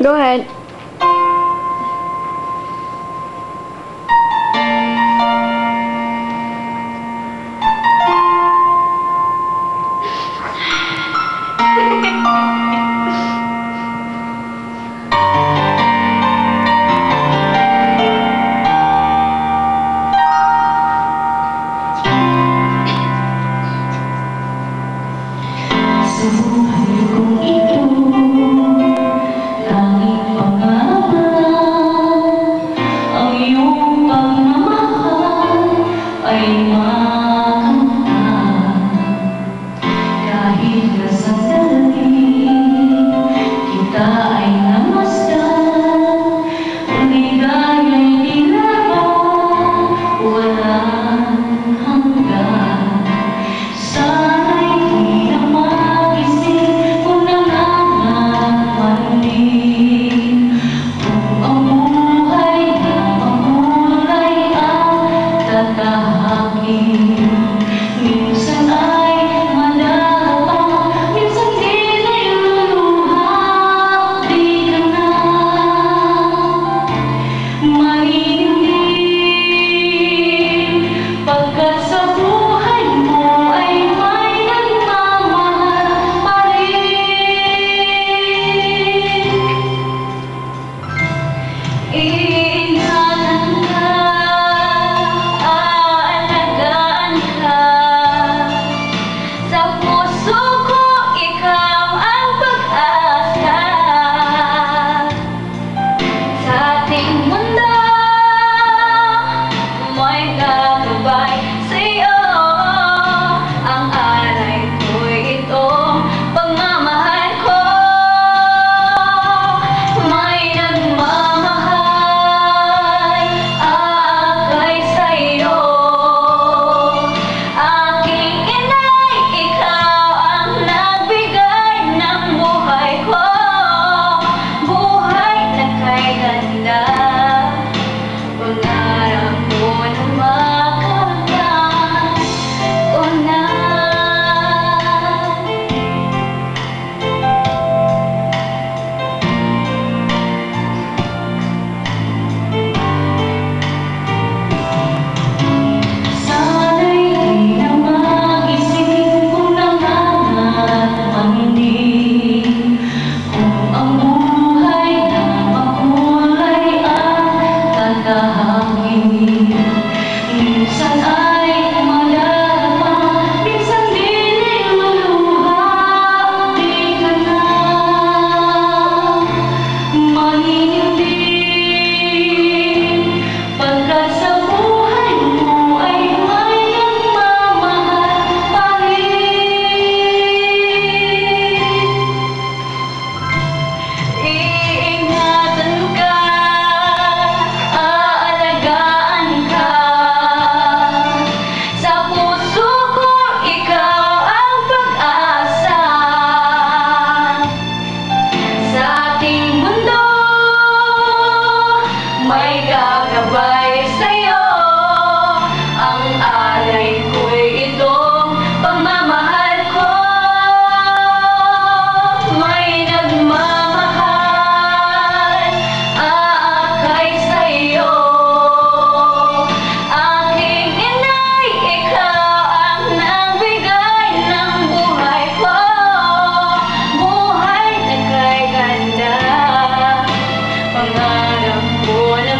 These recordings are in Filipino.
Go ahead. Sa buhay kong ito, tanging pangarap ang iyong pagmamahal ay makamtan. Kahit na sandali kita ay namasdan, ligaya'y tila ba walang hanggan. Sana'y di na mag-isip kung nangangaman din, kung ang buhay na makulay at tatahakin. Minsan ay madapa, minsan din ay luluha. Di ka na maninindig, pagkat sa buhay mo ay may nagmamahal pa rin. Iingatan ka, aalagaan ka. Sa puso ko ikaw ang pag-asa. Sa ating mundo may gagabay sa'yo. Ang alay ko'y itong pagmamahal ko. May nagmamahal, aakay sa'yo. Aking inay, ikaw ang nagbigay ng buhay ko. Buhay na kay ganda, pangarap ko na makamtan ko na. Sana'y di na mag-isip kung nangangaman din, kung ang buhay na makulay at tatahakin. Minsan ay madapa, minsan din ay luluha. Di ka na maninindig, pagkat sa buhay mo ay may nagmamahal pa rin. Iingatan ka, aalagaan ka. Sa puso ko ikaw ang pag-asa. Sa ating mundo may gagabay sa'yo. Ang alay ko'y itong pagmamahal ko. May nagmamahal, aakay sa'yo. Aking inay, ikaw ang nagbigay ng buhay ko. Buhay na kay ganda, pangarap ko na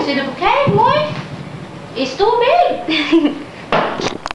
Sinubukay mo eh. It's too big.